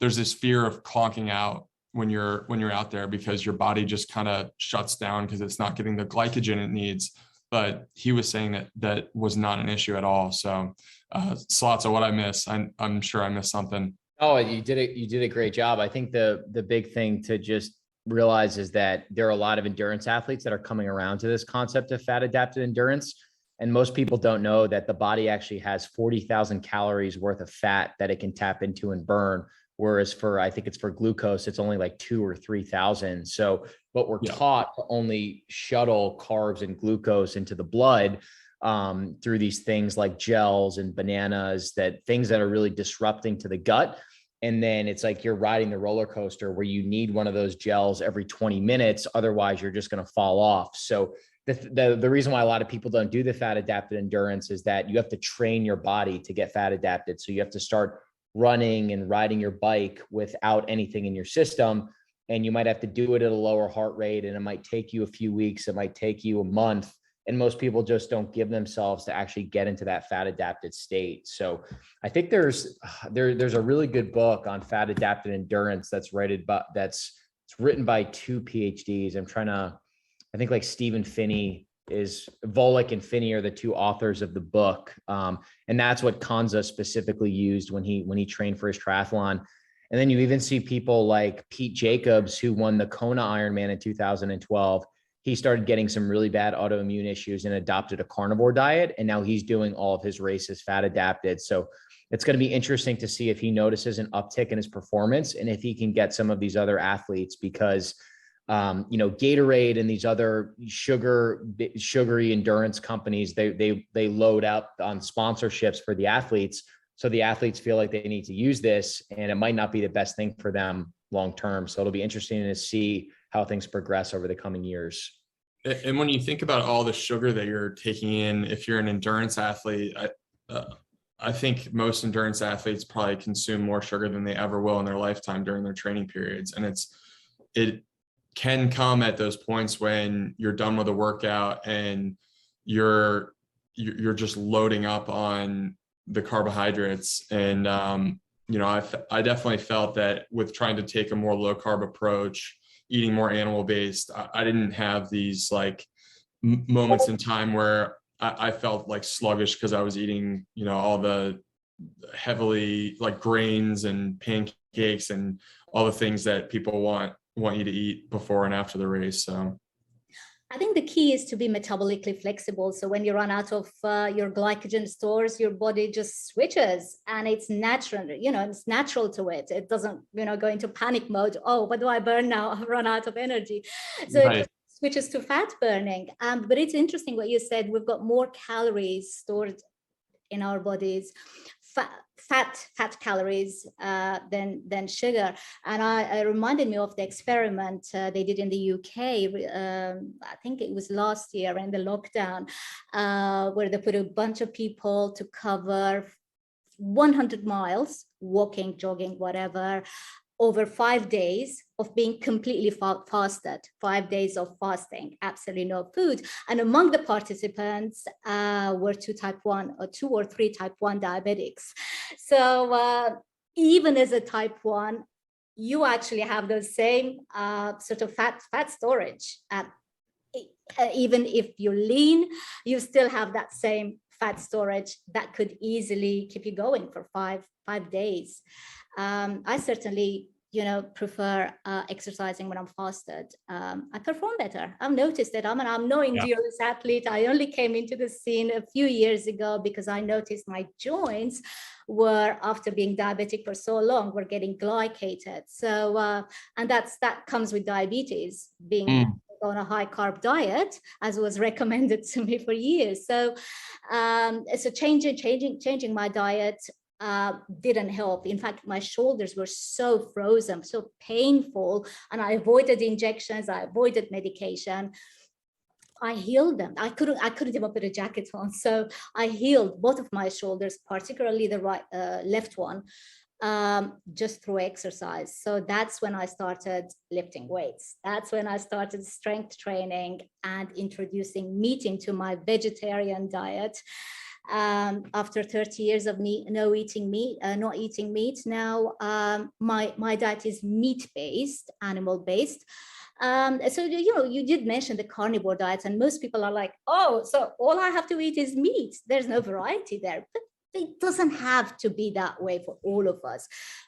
there's this fear of clonking out when you're out there because your body just kind of shuts down because it's not getting the glycogen it needs. But he was saying that was not an issue at all. So Sollozzo, what I miss, I'm sure I missed something. Oh, you did a great job. I think the big thing to just realize is that there are a lot of endurance athletes that are coming around to this concept of fat adapted endurance. And most people don't know that the body actually has 40,000 calories worth of fat that it can tap into and burn. Whereas I think it's for glucose, it's only like 2,000 or 3,000. So, but we're taught to only shuttle carbs and glucose into the blood through these things like gels and bananas, things that are really disrupting to the gut. And then it's like you're riding the roller coaster where you need one of those gels every 20 minutes. Otherwise, you're just going to fall off. So the reason why a lot of people don't do the fat adapted endurance is that you have to train your body to get fat adapted. So you have to start running and riding your bike without anything in your system. And you might have to do it at a lower heart rate, and it might take you a few weeks. It might take you a month. And most people just don't give themselves to actually get into that fat adapted state. So I think there's a really good book on fat adapted endurance that's written by two PhDs. I think like Stephen Finney Volek and Finney are the two authors of the book. And that's what Kanza specifically used when he trained for his triathlon. And then you even see people like Pete Jacobs, who won the Kona Ironman in 2012. He started getting some really bad autoimmune issues and adopted a carnivore diet. And now he's doing all of his races fat adapted. So it's going to be interesting to see if he notices an uptick in his performance and if he can get some of these other athletes, because Gatorade and these other sugary endurance companies, they load up on sponsorships for the athletes. So the athletes feel like they need to use this, and it might not be the best thing for them long-term. So it'll be interesting to see how things progress over the coming years. And when you think about all the sugar that you're taking in, if you're an endurance athlete, I think most endurance athletes probably consume more sugar than they ever will in their lifetime during their training periods. And it can come at those points when you're done with a workout and you're just loading up on the carbohydrates. And, I definitely felt that with trying to take a more low carb approach, eating more animal based, I didn't have these like moments in time where I felt like sluggish because I was eating, all the heavily like grains and pancakes and all the things that people want you to eat before and after the race. So I think the key is to be metabolically flexible. So when you run out of your glycogen stores, your body just switches, and it's natural, it's natural to it. It doesn't, go into panic mode. Oh, what do I burn now? I've run out of energy. So right. It just switches to fat burning. But it's interesting what you said. We've got more calories stored in our bodies, fat calories than sugar. And it reminded me of the experiment they did in the UK. I think it was last year in the lockdown, where they put a bunch of people to cover 100 miles, walking, jogging, whatever, over 5 days of being completely fasted, 5 days of fasting, absolutely no food. And among the participants were two or three type 1 diabetics. So even as a type 1, you actually have the same sort of fat storage. Even if you're lean, you still have that same fat storage that could easily keep you going for five days. I certainly, prefer exercising when I'm fasted. I perform better. I've noticed that. I'm no endurance athlete. I only came into the scene a few years ago because I noticed my joints were, after being diabetic for so long, were getting glycated. So, and that comes with diabetes, being on a high carb diet, as was recommended to me for years. So, changing my diet didn't help. In fact, my shoulders were so frozen, so painful, and I avoided injections. I avoided medication. I healed them. I couldn't even put a jacket on. So I healed both of my shoulders, particularly the left one, just through exercise. So that's when I started lifting weights. That's when I started strength training and introducing meat into my vegetarian diet. After 30 years of not eating meat, now my diet is meat-based, animal-based. So you did mention the carnivore diet, and most people are like, oh, so all I have to eat is meat. There's no variety there. But it doesn't have to be that way for all of us.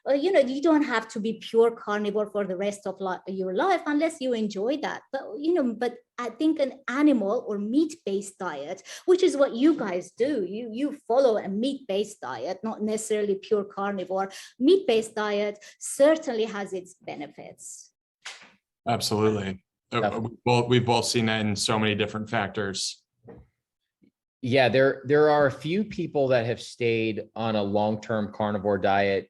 You don't have to be pure carnivore for the rest of your life unless you enjoy that. But I think an animal or meat-based diet, which is what you guys do, you follow a meat-based diet, not necessarily pure carnivore. Meat-based diet certainly has its benefits. Absolutely. Well, we've both seen that in so many different factors. Yeah, there are a few people that have stayed on a long-term carnivore diet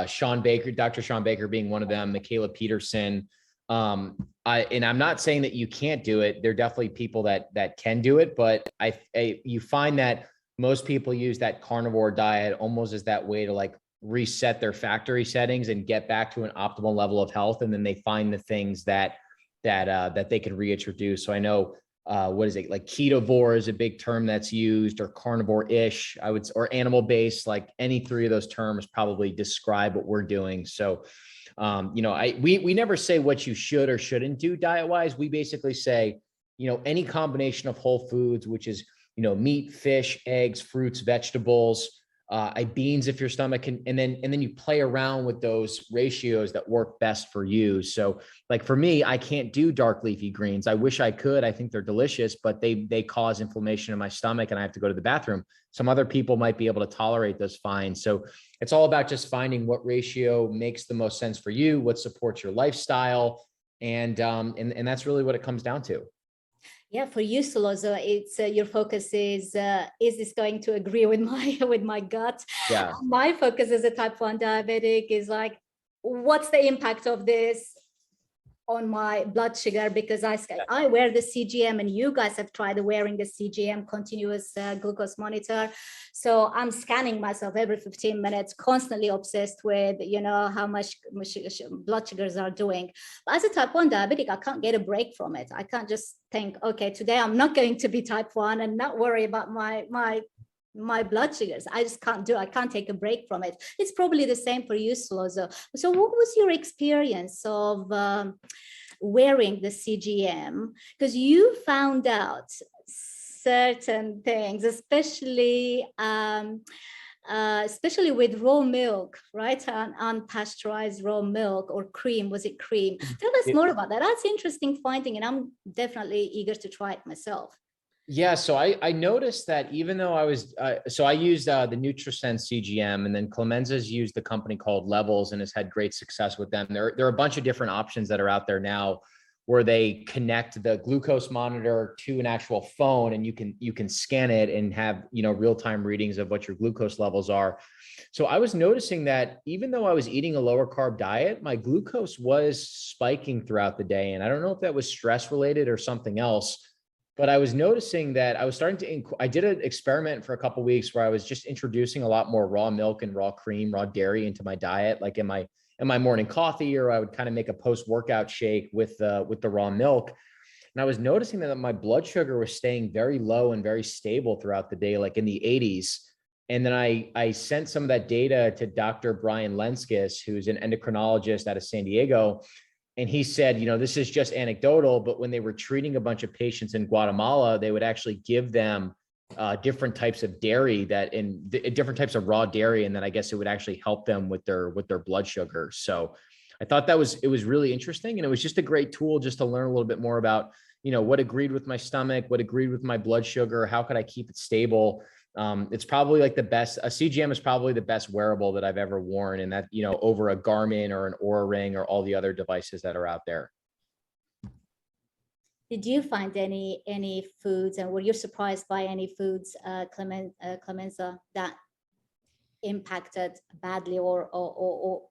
Sean Baker, Dr. Sean Baker being one of them, Michaela Peterson. And I'm not saying that you can't do it. There are definitely people that can do it, but you find that most people use that carnivore diet almost as that way to like reset their factory settings and get back to an optimal level of health. And then they find the things that they can reintroduce. So I know, what is it? Like ketovore is a big term that's used, or carnivore-ish, or animal-based, like any three of those terms probably describe what we're doing. So, we never say what you should or shouldn't do diet-wise. We basically say, any combination of whole foods, which is, meat, fish, eggs, fruits, vegetables, beans if your stomach can, and then you play around with those ratios that work best for you. So like for me, I can't do dark leafy greens. I wish I could. I think they're delicious, but they cause inflammation in my stomach and I have to go to the bathroom. Some other people might be able to tolerate those fine. So it's all about just finding what ratio makes the most sense for you, what supports your lifestyle. And that's really what it comes down to. Yeah, for you, Sollozzo, it's your focus is this going to agree with my gut? Yeah. My focus as a type 1 diabetic is like, what's the impact of this on my blood sugar? Because I wear the CGM, and you guys have tried wearing the CGM, continuous glucose monitor. So I'm scanning myself every 15 minutes, constantly obsessed with, how much blood sugars are doing. But as a type 1 diabetic, I can't get a break from it. I can't just think, okay, today I'm not going to be type 1 and not worry about my blood sugars. I just can't do it. I can't take a break from it. It's probably the same for you, Sollozzo. So what was your experience of wearing the CGM? Because you found out certain things, especially with raw milk, right? Unpasteurized raw milk or cream. Was it cream? Tell us more about that. That's interesting finding, and I'm definitely eager to try it myself. Yeah, so I noticed that even though I was, I used the NutriSense CGM, and then Clemenza's used the company called Levels and has had great success with them. There are a bunch of different options that are out there now where they connect the glucose monitor to an actual phone, and you can scan it and have, real-time readings of what your glucose levels are. So I was noticing that even though I was eating a lower carb diet, my glucose was spiking throughout the day. And I don't know if that was stress related or something else. But I was noticing that I was starting to, I did an experiment for a couple of weeks where I was just introducing a lot more raw milk and raw cream, raw dairy into my diet, like in my morning coffee, or I would kind of make a post-workout shake with the raw milk. And I was noticing that my blood sugar was staying very low and very stable throughout the day, like in the 80s. And then I sent some of that data to Dr. Brian Lenskis, who's an endocrinologist out of San Diego. And he said, this is just anecdotal, but when they were treating a bunch of patients in Guatemala, they would actually give them different types of dairy different types of raw dairy. And then I guess it would actually help them with their blood sugar. So I thought it was really interesting. And it was just a great tool just to learn a little bit more about, what agreed with my stomach, what agreed with my blood sugar, how could I keep it stable? It's probably like a CGM is probably the best wearable that I've ever worn, and that, over a Garmin or an Oura Ring or all the other devices that are out there. Did you find any foods, and were you surprised by any foods, Clemenza, that impacted badly or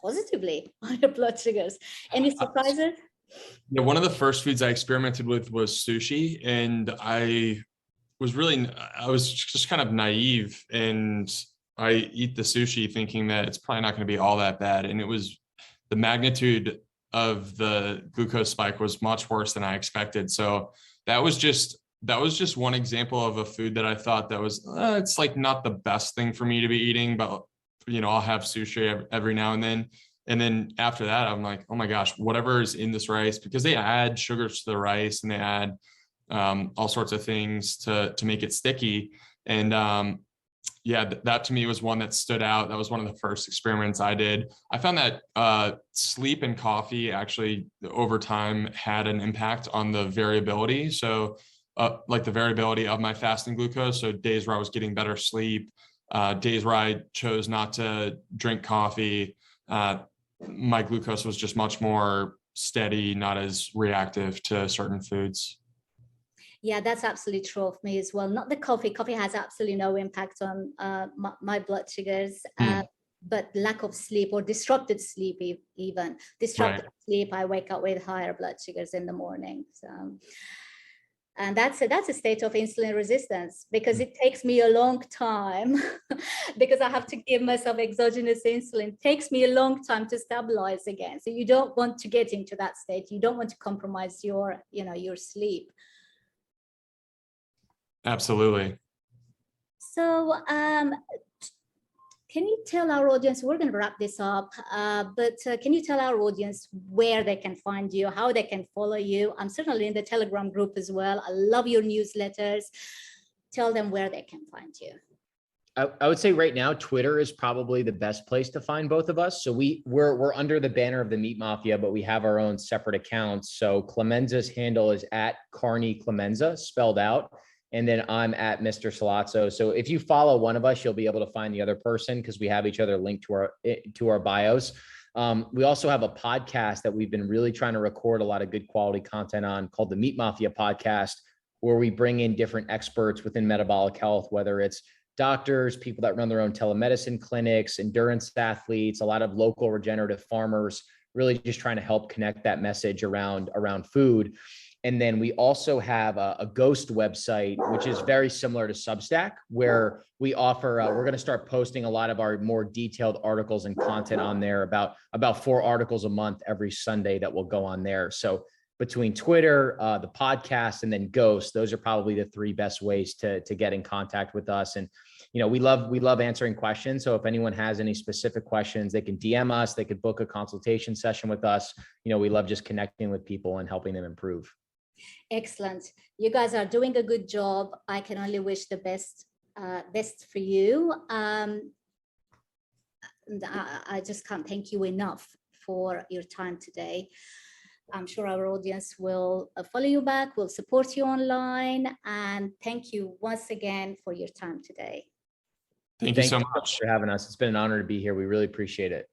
positively on your blood sugars? Any surprises? Yeah, one of the first foods I experimented with was sushi, and I was just kind of naive, and I eat the sushi thinking that it's probably not going to be all that bad. And it was, the magnitude of the glucose spike was much worse than I expected. So that was just one example of a food that I thought that was, it's like not the best thing for me to be eating, but I'll have sushi every now and then. And then after that, I'm like, oh my gosh, whatever is in this rice, because they add sugars to the rice and they add all sorts of things to make it sticky. And that to me was one that stood out. That was one of the first experiments I did. I found that sleep and coffee actually over time had an impact on the variability. So like the variability of my fasting glucose. So days where I was getting better sleep, days where I chose not to drink coffee, my glucose was just much more steady, not as reactive to certain foods. Yeah, that's absolutely true of me as well. Not the coffee. Coffee has absolutely no impact on my blood sugars. but lack of sleep or disrupted sleep, even disrupted sleep, I wake up with higher blood sugars in the morning. So, and that's a state of insulin resistance, because it takes me a long time because I have to give myself exogenous insulin. It takes me a long time to stabilize again. So you don't want to get into that state. You don't want to compromise your, your sleep. Absolutely. So, can you tell our audience, we're going to wrap this up, but can you tell our audience where they can find you, how they can follow you? I'm certainly in the Telegram group as well. I love your newsletters. Tell them where they can find you. I would say right now, Twitter is probably the best place to find both of us. So we're under the banner of the Meat Mafia, but we have our own separate accounts. So Clemenza's handle is at Carney Clemenza, spelled out. And then I'm at Mr. Sollozzo. So if you follow one of us, you'll be able to find the other person because we have each other linked to our bios. We also have a podcast that we've been really trying to record a lot of good quality content on, called the Meat Mafia podcast, where we bring in different experts within metabolic health, whether it's doctors, people that run their own telemedicine clinics, endurance athletes, a lot of local regenerative farmers, really just trying to help connect that message around food. And then we also have a ghost website, which is very similar to Substack, where we offer, we're going to start posting a lot of our more detailed articles and content on there, about 4 articles a month every Sunday that will go on there. So between Twitter, the podcast, and then Ghost, those are probably the 3 best ways to get in contact with us. And, we love answering questions. So if anyone has any specific questions, they can DM us, they could book a consultation session with us. We love just connecting with people and helping them improve. Excellent. You guys are doing a good job. I can only wish the best for you. I just can't thank you enough for your time today. I'm sure our audience will follow you back, will support you online. And thank you once again for your time today. Thank you so much for having us. It's been an honor to be here. We really appreciate it.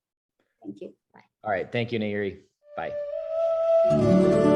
Thank you. Bye. All right. Thank you, Nayiri. Bye.